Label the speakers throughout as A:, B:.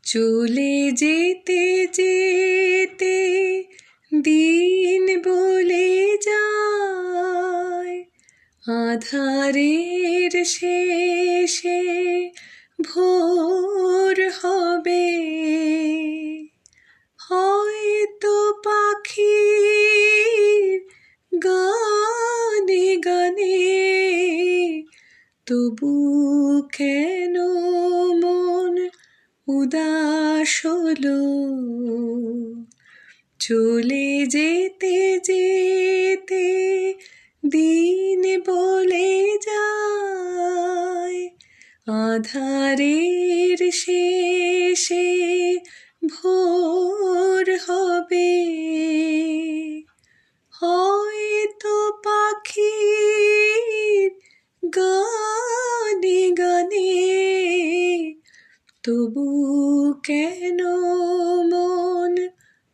A: চলে যেতে যেতে দিন বলে যায়, আঁধারের শেষে ভোর হবে। হয়তো পাখির গানে গানে তবু কেন মন উদাস হলো। চলে যেতে যেতে দিন বলে যায়, আঁধারের শেষে ভোর হবে। হয়তো পাখির গানে গানে তবু কেন মন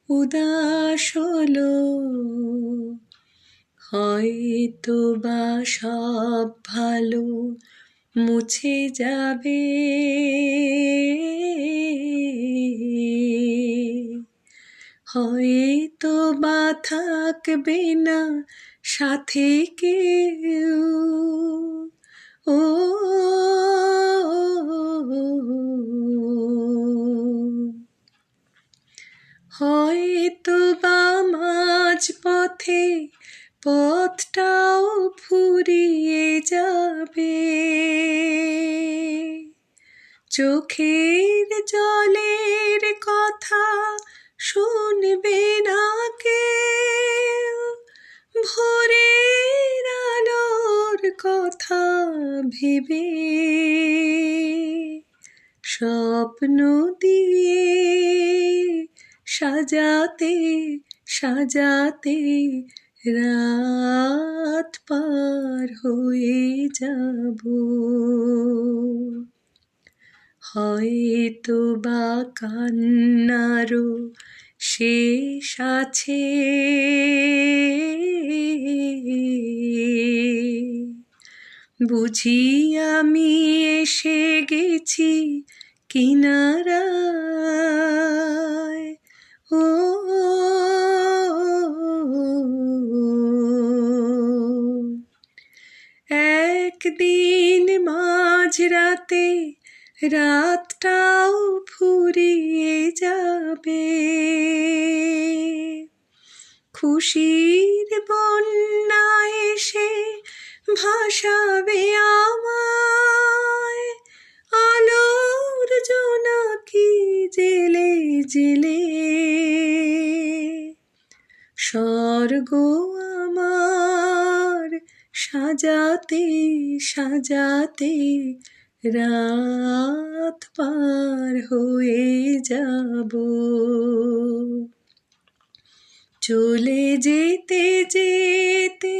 A: উদাস হলো। হয়তো বা সব ভালো মুছে যাবে, হয়তো বা থাকবে না সাথে কেউ। ও হয়তো বা মাঝ পথে পথটাও ফুরিয়ে যাবে। চোখের জলের কথা শুনবে না কেউ, ভোরের আলোর কথা ভেবে স্বপ্ন দিয়ে সাজাতে সাজাতে রাত পার হয়ে যাব। হয়তো বা কান্নারও শেষ আছে, বুঝি আমি এসে গেছি কিনারায়। ও একদিন মাঝরাতে রাতটাও ফুরিয়ে যাবে, খুশির বন্যা এসে ভাসাবে আমায়, আলোর জোনাকি জেলে জেলে। স্বর্গ আমার সাজাতে সাজাতে রাত পার হয়ে যাব। চলে যেতে যেতে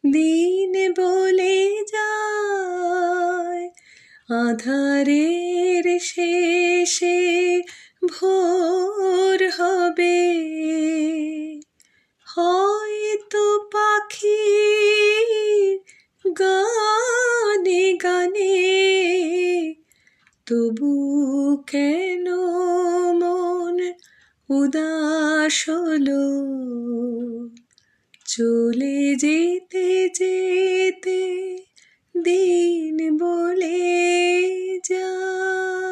A: দিন বলে যায়, আঁধারের শেষে ভোর হবে। হয়তো পাখির গানে গানে তবু কেন মন উদাস হলো। চলে যেতে যেতে দিন বলে যায়।